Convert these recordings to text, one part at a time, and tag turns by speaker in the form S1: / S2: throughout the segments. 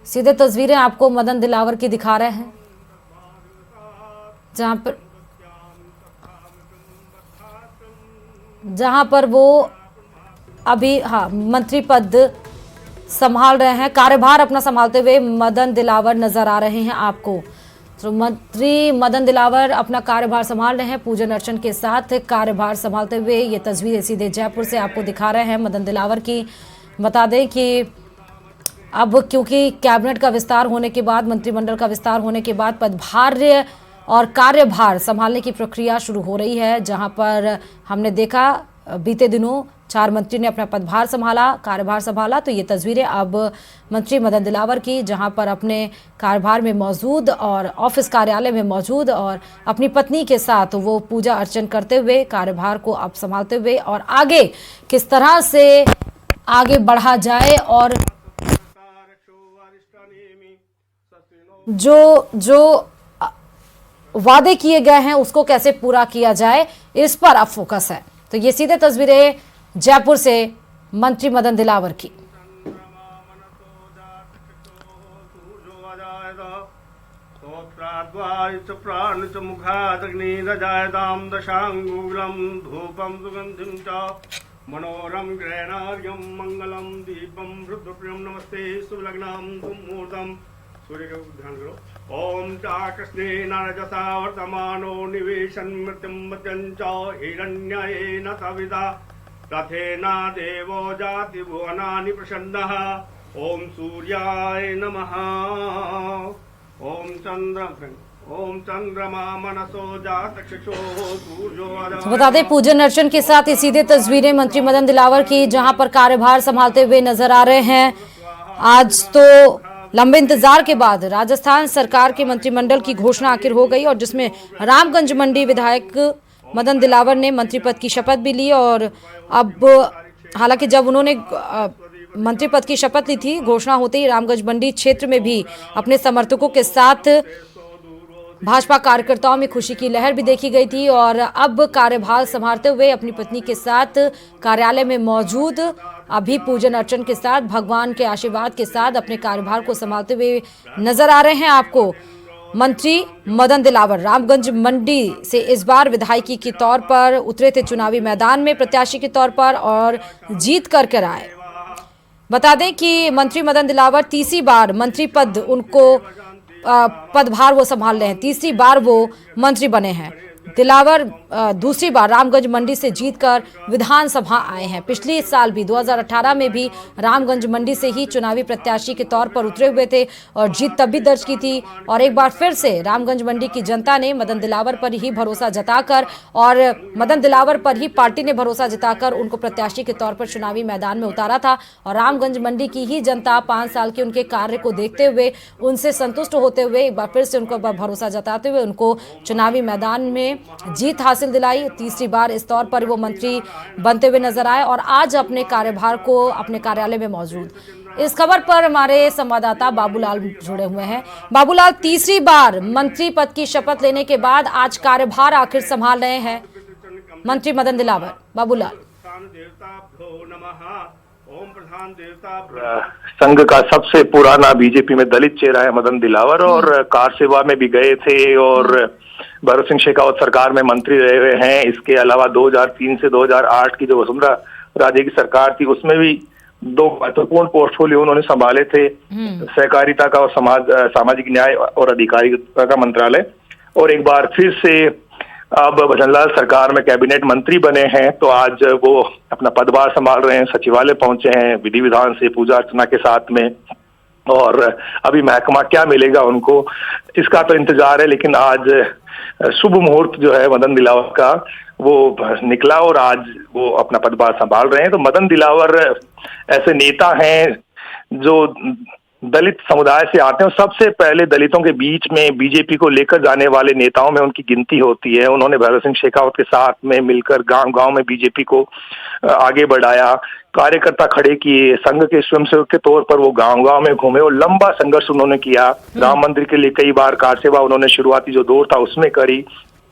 S1: सीधे तस्वीरें आपको मदन दिलावर की दिखा रहे हैं, जहां पर वो अभी मंत्री पद संभाल रहे हैं, कार्यभार अपना संभालते हुए मदन दिलावर नजर आ रहे हैं आपको। तो मंत्री मदन दिलावर अपना कार्यभार संभाल रहे हैं, पूजन अर्चन के साथ कार्यभार संभालते हुए। ये तस्वीरें सीधे जयपुर से आपको दिखा रहे हैं मदन दिलावर की। बता दें कि अब क्योंकि कैबिनेट का विस्तार होने के बाद, मंत्रिमंडल का विस्तार होने के बाद पदभार और कार्यभार संभालने की प्रक्रिया शुरू हो रही है, जहां पर हमने देखा बीते दिनों 4 मंत्री ने अपना पदभार संभाला, कार्यभार संभाला। तो ये तस्वीरें अब मंत्री मदन दिलावर की, जहां पर अपने कार्यभार में मौजूद और ऑफिस कार्यालय में मौजूद और अपनी पत्नी के साथ वो पूजा अर्चन करते हुए कार्यभार को अब संभालते हुए और आगे किस तरह से आगे बढ़ा जाए और जो वादे किए गए हैं उसको कैसे पूरा किया जाए, इस पर अब फोकस है। तो ये सीधे तस्वीरें जयपुर से मंत्री मदन दिलावर की।
S2: मनोरम ग्रहणार्यम मंगलम दीपम रुद्रप्रियम नमस्ते शुभलग्नाम मुहूर्तम। सूर्य का ध्यान करो। ओम चाकृष्णेन रजसा वर्तमानो निवेशन मृत्युम मत्यंच हिरण्येन सविता रथेना देवो जाति भुवनानि प्रसन्नः। ओम सूर्याय नमः। ओम चंद्रमा मनसो जातचक्षो सूर्यो।
S1: बता दें पूजन अर्चन के साथ ये सीधे तस्वीरें मंत्री मदन दिलावर की, जहां पर कार्यभार संभालते हुए नजर आ रहे हैं। आज तो लंबे इंतजार के बाद राजस्थान सरकार के मंत्रिमंडल की घोषणा आखिर हो गई, और जिसमें रामगंज मंडी विधायक मदन दिलावर ने मंत्री पद की शपथ भी ली। और अब हालांकि जब उन्होंने मंत्री पद की शपथ ली थी, घोषणा होते ही रामगंज मंडी क्षेत्र में भी अपने समर्थकों के साथ भाजपा कार्यकर्ताओं में खुशी की लहर भी देखी गई थी। और अब कार्यभार संभालते हुए अपनी पत्नी के साथ कार्यालय में मौजूद, अभी पूजन अर्चन के साथ भगवान के आशीर्वाद के साथ अपने कार्यभार को संभालते हुए नजर आ रहे हैं आपको मंत्री मदन दिलावर। रामगंज मंडी से इस बार विधायकी के तौर पर उतरे थे चुनावी मैदान में प्रत्याशी के तौर पर, और जीत कर आए। बता दें कि मंत्री मदन दिलावर तीसरी बार मंत्री पद उनको पदभार वो संभाल रहे हैं, तीसरी बार वो मंत्री बने हैं। दिलावर दूसरी बार रामगंज मंडी से जीतकर विधानसभा आए हैं। पिछले साल भी 2018 में भी रामगंज मंडी से ही चुनावी प्रत्याशी के तौर पर उतरे हुए थे और जीत तब भी दर्ज की थी। और एक बार फिर से रामगंज मंडी की जनता ने मदन दिलावर पर ही भरोसा जताकर, और मदन दिलावर पर ही पार्टी ने भरोसा जताकर उनको प्रत्याशी के तौर पर चुनावी मैदान में उतारा था। और रामगंज मंडी की ही जनता 5 साल के उनके कार्य को देखते हुए, उनसे संतुष्ट होते हुए एक बार फिर से उनको भरोसा जताते हुए उनको चुनावी मैदान में जीत हासिल दिलाई। तीसरी बार इस तौर पर वो मंत्री बनते हुए नजर आए और आज अपने कार्यभार को अपने कार्यालय में मौजूद। इस खबर पर हमारे संवाददाता बाबूलाल जुड़े हुए हैं। बाबूलाल, तीसरी बार मंत्री पद की शपथ लेने के बाद आज कार्यभार आखिर संभाल रहे हैं मंत्री मदन दिलावर। बाबूलाल,
S3: संघ का सबसे पुराना बीजेपी में दलित चेहरा है मदन दिलावर, और कार सेवा में भी गए थे और भगत सिंह शेखावत सरकार में मंत्री रहे हुए हैं। इसके अलावा 2003 से 2008 की जो वसुंधरा राजे की सरकार थी, उसमें भी 2 महत्वपूर्ण पोर्टफोलियो उन्होंने संभाले थे, सहकारिता का और सामाजिक न्याय और अधिकारिता का मंत्रालय। और एक बार फिर से अब भजनलाल सरकार में कैबिनेट मंत्री बने हैं, तो आज वो अपना पदभार संभाल रहे हैं, सचिवालय पहुंचे हैं विधि विधान से पूजा अर्चना के साथ में। और अभी महकमा क्या मिलेगा उनको, इसका तो इंतजार है। लेकिन आज शुभ मुहूर्त जो है मदन दिलावर का वो निकला और आज वो अपना पदभार संभाल रहे हैं। तो मदन दिलावर ऐसे नेता हैं जो दलित समुदाय से आते हैं, सबसे पहले दलितों के बीच में बीजेपी को लेकर जाने वाले नेताओं में उनकी गिनती होती है। उन्होंने भगत सिंह शेखावत के साथ में मिलकर गांव-गांव में बीजेपी को आगे बढ़ाया, कार्यकर्ता खड़े किए, संघ के स्वयंसेवक के तौर पर वो गांव-गांव में घूमे और लंबा संघर्ष उन्होंने किया। राम मंदिर के लिए कई बार कार सेवा उन्होंने शुरुआती जो दौर था उसमें करी,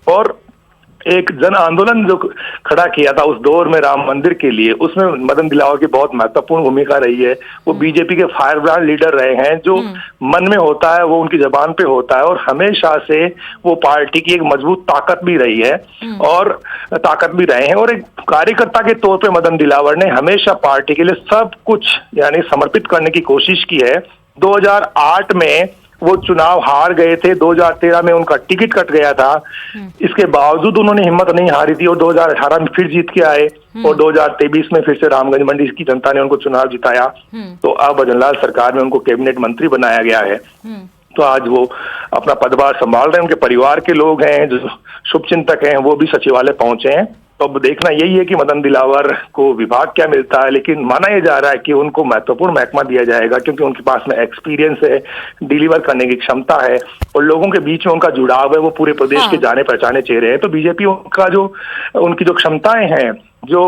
S3: और एक जन आंदोलन जो खड़ा किया था उस दौर में राम मंदिर के लिए, उसमें मदन दिलावर की बहुत महत्वपूर्ण भूमिका रही है। वो बीजेपी के फायर ब्रांड लीडर रहे हैं, जो मन में होता है वो उनकी जबान पे होता है, और हमेशा से वो पार्टी की एक मजबूत ताकत भी रही है और ताकत भी रहे हैं। और एक कार्यकर्ता के तौर पे मदन दिलावर ने हमेशा पार्टी के लिए सब कुछ यानी समर्पित करने की कोशिश की है। 2008 में वो चुनाव हार गए थे, 2013 में उनका टिकट कट गया था, इसके बावजूद उन्होंने हिम्मत नहीं हारी थी और 2018 में फिर जीत के आए और 2023 में फिर से रामगंज मंडी की जनता ने उनको चुनाव जिताया। तो अब भजनलाल सरकार में उनको कैबिनेट मंत्री बनाया गया है। तो आज वो अपना पदभार संभाल रहे हैं, उनके परिवार के लोग हैं जो शुभचिंतक हैं वो भी सचिवालय पहुंचे हैं। तो अब देखना यही है कि मदन दिलावर को विभाग क्या मिलता है, लेकिन माना यह जा रहा है कि उनको महत्वपूर्ण महकमा दिया जाएगा क्योंकि उनके पास में एक्सपीरियंस है, डिलीवर करने की क्षमता है और लोगों के बीच में उनका जुड़ाव है। वो पूरे प्रदेश के जाने पहचाने चेहरे हैं। तो बीजेपी उनकी जो क्षमताएं हैं, जो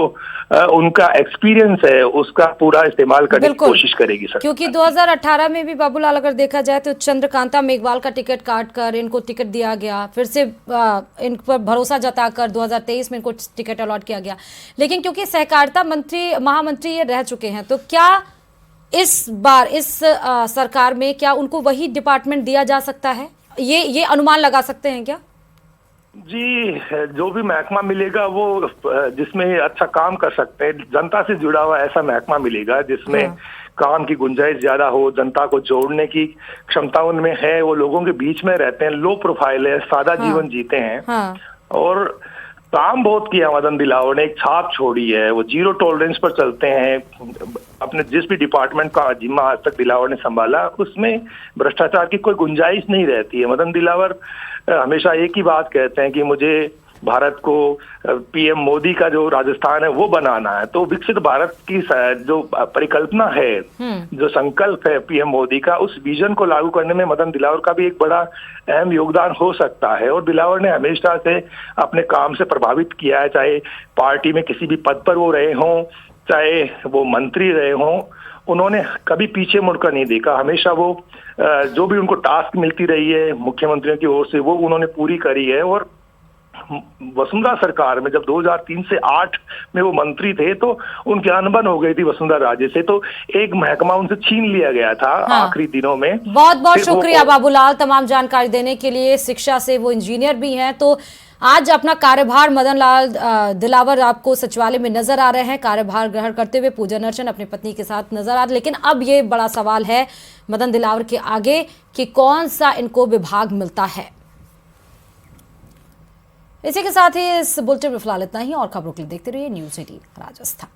S3: उनका एक्सपीरियंस है, उसका पूरा इस्तेमाल करने की कोशिश करेगी सर।
S1: क्योंकि 2018 में भी बाबूलाल अगर देखा जाए तो चंद्रकांता मेघवाल का टिकट काट कर इनको टिकट दिया गया, फिर से इन पर भरोसा जताकर 2023 में इनको टिकट अलॉट किया गया। लेकिन क्योंकि सहकारिता मंत्री महामंत्री ये रह चुके हैं, तो क्या इस बार इस सरकार में क्या उनको वही डिपार्टमेंट दिया जा सकता है? ये अनुमान लगा सकते हैं क्या?
S3: जी, जो भी महकमा मिलेगा वो जिसमें अच्छा काम कर सकते हैं, जनता से जुड़ा हुआ ऐसा महकमा मिलेगा जिसमें काम की गुंजाइश ज्यादा हो, जनता को जोड़ने की क्षमता उनमें है, वो लोगों के बीच में रहते हैं, लो प्रोफाइल है, सादा जीवन जीते हैं और काम बहुत किया मदन दिलावर ने, एक छाप छोड़ी है। वो जीरो टॉलरेंस पर चलते हैं। अपने जिस भी डिपार्टमेंट का जिम्मा आज तक दिलावर ने संभाला उसमें भ्रष्टाचार की कोई गुंजाइश नहीं रहती है। मदन दिलावर हमेशा एक ही बात कहते हैं कि मुझे भारत को पीएम मोदी का जो राजस्थान है वो बनाना है। तो विकसित भारत की जो परिकल्पना है, जो संकल्प है पीएम मोदी का, उस विजन को लागू करने में मदन दिलावर का भी एक बड़ा अहम योगदान हो सकता है। और दिलावर ने हमेशा से अपने काम से प्रभावित किया है, चाहे पार्टी में किसी भी पद पर वो रहे हों, चाहे वो मंत्री रहे हों, उन्होंने कभी पीछे मुड़कर नहीं देखा। हमेशा वो जो भी उनको टास्क मिलती रही है मुख्यमंत्रियों की ओर से वो उन्होंने पूरी करी है। और वसुंधरा सरकार में जब 2003 से 8 में वो मंत्री थे तो उनकी अनबन हो गई थी वसुंधरा राजे से, तो एक महकमा उनसे छीन लिया गया था आखिरी दिनों में।
S1: बहुत बहुत शुक्रिया बाबूलाल तमाम जानकारी देने के लिए। शिक्षा से वो इंजीनियर भी हैं, तो आज अपना कार्यभार मदन लाल दिलावर आपको सचिवालय में नजर आ रहे हैं, कार्यभार ग्रहण करते हुए पूजन अर्चन अपनी पत्नी के साथ नजर आ रहे। लेकिन अब ये बड़ा सवाल है मदन दिलावर के आगे कि कौन सा इनको विभाग मिलता है। इसी के साथ ही इस बुलेटिन में फिलहाल इतना ही, और खबरों के लिए देखते रहिए न्यूज़ 18 राजस्थान।